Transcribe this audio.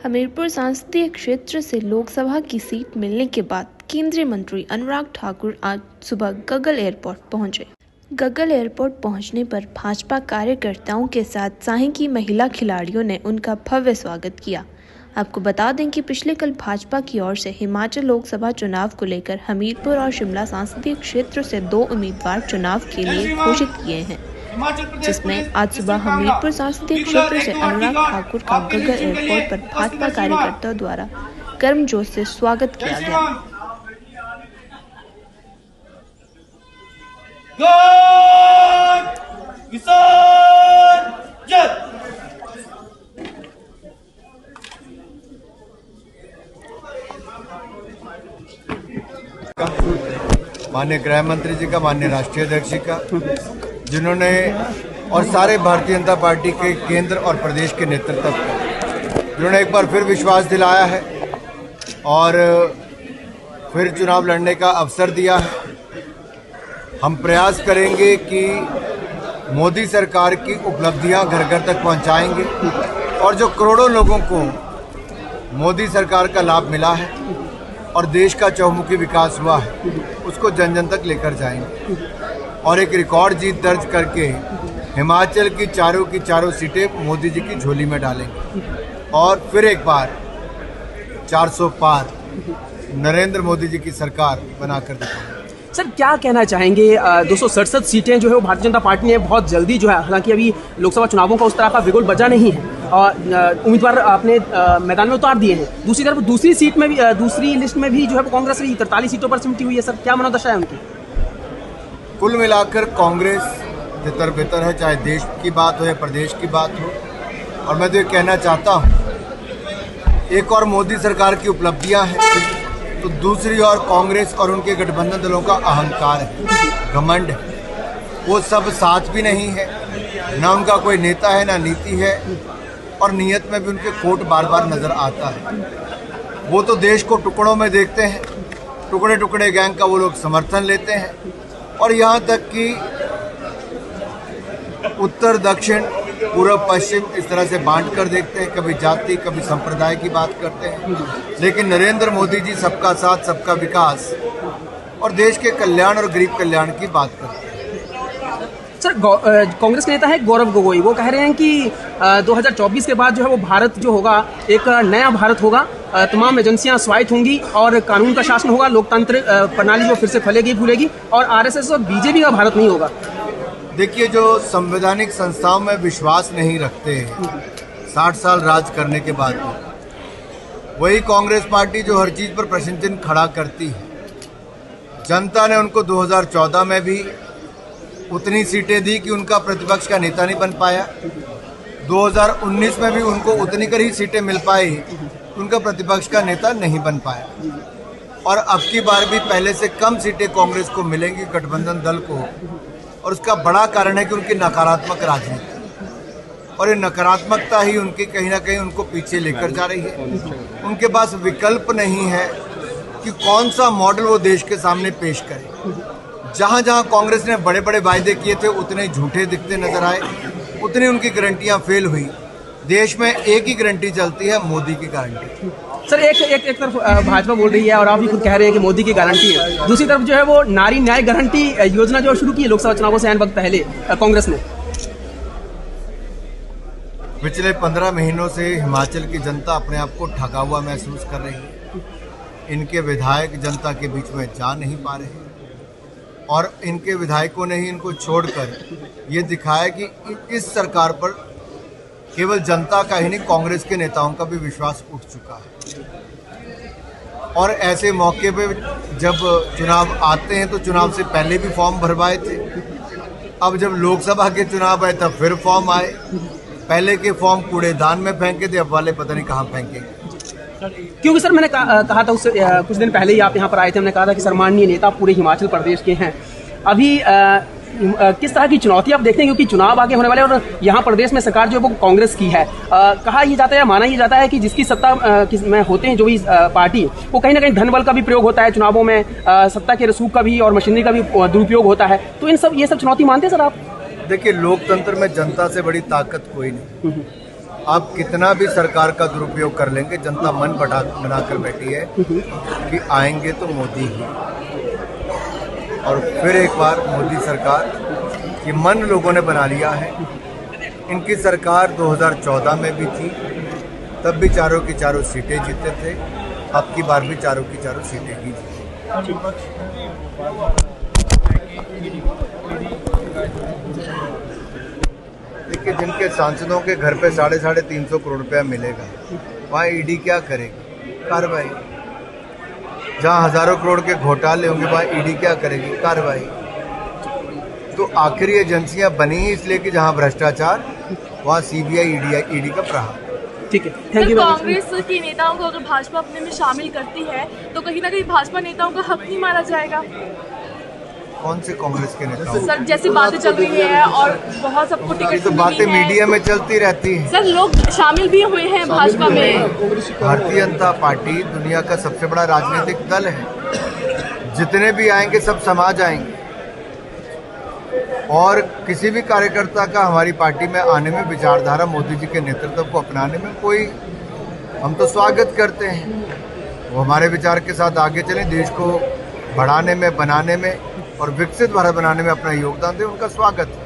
हमीरपुर संसदीय क्षेत्र से लोकसभा की सीट मिलने के बाद केंद्रीय मंत्री अनुराग ठाकुर आज सुबह गगल एयरपोर्ट पहुंचे। गगल एयरपोर्ट पहुंचने पर भाजपा कार्यकर्ताओं के साथ साही की महिला खिलाड़ियों ने उनका भव्य स्वागत किया। आपको बता दें कि पिछले कल भाजपा की ओर से हिमाचल लोकसभा चुनाव को लेकर हमीरपुर और शिमला संसदीय क्षेत्र से 2 उम्मीदवार चुनाव के लिए घोषित किए हैं, जिसमें आज सुबह हमीरपुर संसदीय क्षेत्र से अनुराग ठाकुर का गगल एयरपोर्ट पर भाजपा कार्यकर्ताओं द्वारा गर्मजोश से स्वागत किया गया। माननीय गृह मंत्री जी का, माननीय राष्ट्रीय अध्यक्ष जी का, जिन्होंने और सारे भारतीय जनता पार्टी के केंद्र और प्रदेश के नेतृत्व को जिन्होंने एक बार फिर विश्वास दिलाया है और फिर चुनाव लड़ने का अवसर दिया है। हम प्रयास करेंगे कि मोदी सरकार की उपलब्धियां घर घर तक पहुंचाएंगे और जो करोड़ों लोगों को मोदी सरकार का लाभ मिला है और देश का चहुमुखी विकास हुआ है उसको जन जन तक लेकर जाएंगे और एक रिकॉर्ड जीत दर्ज करके हिमाचल की चारों सीटें मोदी जी की झोली में डालेंगे और फिर एक बार 400 पार नरेंद्र मोदी जी की सरकार बनाकर दिखाएंगे। सर, क्या कहना चाहेंगे? 267 सीटें जो है वो भारतीय जनता पार्टी ने बहुत जल्दी जो है, हालांकि अभी लोकसभा चुनावों का उस तरह का बिगुल बजा नहीं है और उम्मीदवार आपने मैदान में उतार दिए हैं। दूसरी तरफ दूसरी सीट में भी, दूसरी लिस्ट में भी जो है वो कांग्रेस 43 सीटों पर सिमटी हुई है। सर, क्या मनोदशा है उनकी? कुल मिलाकर कांग्रेस तितर बितर है, चाहे देश की बात हो या प्रदेश की बात हो। और मैं तो ये कहना चाहता हूँ, एक और मोदी सरकार की उपलब्धियाँ हैं तो दूसरी ओर कांग्रेस और उनके गठबंधन दलों का अहंकार है, घमंड है। वो सब साथ भी नहीं है, ना उनका कोई नेता है, ना नीति है और नीयत में भी उनके खोट बार बार नजर आता है। वो तो देश को टुकड़ों में देखते हैं, टुकड़े टुकड़े गैंग का वो लोग समर्थन लेते हैं और यहाँ तक कि उत्तर दक्षिण पूर्व पश्चिम इस तरह से बांट कर देखते हैं, कभी जाति कभी संप्रदाय की बात करते हैं। लेकिन नरेंद्र मोदी जी सबका साथ, सबका विकास और देश के कल्याण और गरीब कल्याण की बात करते हैं। सर, कांग्रेस के नेता है गौरव गोगोई, वो कह रहे हैं कि 2024 के बाद जो है वो भारत जो होगा एक नया भारत होगा, तमाम एजेंसियां स्वायत्त होंगी और कानून का शासन होगा, लोकतंत्र प्रणाली जो फिर से फैलेगी फूलेगी और आरएसएस और बीजेपी का भारत नहीं होगा। देखिए, जो संवैधानिक संस्थाओं में विश्वास नहीं रखते 60 साल राज करने के बाद वही कांग्रेस पार्टी जो हर चीज पर प्रश्न चिन्ह खड़ा करती है। जनता ने उनको 2014 में भी उतनी सीटें दी कि उनका प्रतिपक्ष का नेता नहीं बन पाया। 2019 में भी उनको उतनी कर ही सीटें मिल पाई, उनका प्रतिपक्ष का नेता नहीं बन पाया। और अब की बार भी पहले से कम सीटें कांग्रेस को मिलेंगी, गठबंधन दल को। और उसका बड़ा कारण है कि उनकी नकारात्मक राजनीति और ये नकारात्मकता ही उनकी कहीं ना कहीं उनको पीछे लेकर जा रही है। उनके पास विकल्प नहीं है कि कौन सा मॉडल वो देश के सामने पेश करे। जहां जहां कांग्रेस ने बड़े बड़े वायदे किए थे उतने झूठे दिखते नजर आए, उतनी उनकी गारंटियां फेल हुई। देश में एक ही गारंटी चलती है, मोदी की गारंटी। सर, एक तरफ भाजपा बोल रही है और आप भी खुद कह रहे हैं कि मोदी की गारंटी है, दूसरी तरफ जो है वो नारी न्याय गारंटी योजना जो शुरू की है लोकसभा चुनावों से वक्त पहले कांग्रेस ने। पिछले 15 महीनों से हिमाचल की जनता अपने आप को ठगा हुआ महसूस कर रही है। इनके विधायक जनता के बीच में जा नहीं पा रहे और इनके विधायकों ने ही इनको छोड़कर ये दिखाया कि इस सरकार पर केवल जनता का ही नहीं, कांग्रेस के नेताओं का भी विश्वास उठ चुका है। और ऐसे मौके पे जब चुनाव आते हैं तो चुनाव से पहले भी फॉर्म भरवाए थे। अब जब लोकसभा के चुनाव आए तब फिर फॉर्म आए। पहले के फॉर्म कूड़ेदान में फेंके थे, अब वाले पता नहीं कहाँ फेंकेंगे। क्योंकि सर, मैंने कहा था उससे कुछ दिन पहले ही आप यहाँ पर आए थे, हमने कहा था कि सम्माननीय नेता पूरे हिमाचल प्रदेश के हैं। अभी किस तरह की चुनौती आप देखते हैं, क्योंकि चुनाव आगे होने वाले और यहाँ प्रदेश में सरकार जो है वो कांग्रेस की है। कहा यह जाता है, माना यह जाता है कि जिसकी सत्ता में होते हैं जो भी पार्टी, वो कहीं ना कहीं धन बल का भी प्रयोग होता है चुनावों में, सत्ता के रसूख का भी और मशीनरी का भी दुरुपयोग होता है। तो ये सब चुनौती मानते हैं सर आप? देखिए, लोकतंत्र में जनता से बड़ी ताकत कोई नहीं। आप कितना भी सरकार का दुरुपयोग कर लेंगे, जनता मन बनाकर बैठी है कि आएंगे तो मोदी ही। और फिर एक बार मोदी सरकार की मन लोगों ने बना लिया है। इनकी सरकार 2014 में भी थी, तब भी चारों की चारों सीटें जीते थे, अब की बार भी चारों की चारों सीटें ही जीते। देखिए, जिनके सांसदों के घर पे 350 करोड़ रुपया मिलेगा, वहाँ ईडी क्या करेगी? कार्रवाई। जहाँ हजारों करोड़ के घोटाले होंगे, वहाँ ईडी क्या करेगी? कार्रवाई। तो आखिरी एजेंसियां बनी ही इसलिए कि जहाँ भ्रष्टाचार, वहाँ सीबीआई ईडी का प्रहार। ठीक है, थैंक यू। कांग्रेस के नेताओं को अगर भाजपा अपने में शामिल करती है तो कहीं ना कहीं भाजपा नेताओं का हक नहीं मारा जाएगा। कौन से कांग्रेस के नेता? सर, जैसी बातें चल रही है और बहुत सबको टिकट तो बातें मीडिया में चलती रहती हैं। सर, लोग शामिल भी हुए हैं भाजपा में। भारतीय जनता पार्टी दुनिया का सबसे बड़ा राजनीतिक दल है। जितने भी आएंगे सब समाज आएंगे, और किसी भी कार्यकर्ता का हमारी पार्टी में आने में, विचारधारा मोदी जी के नेतृत्व को अपनाने में कोई, हम तो स्वागत करते हैं। वो हमारे विचार के साथ आगे चलें, देश को बढ़ाने में, बनाने में और विकसित भारत बनाने में अपना योगदान दें, उनका स्वागत है।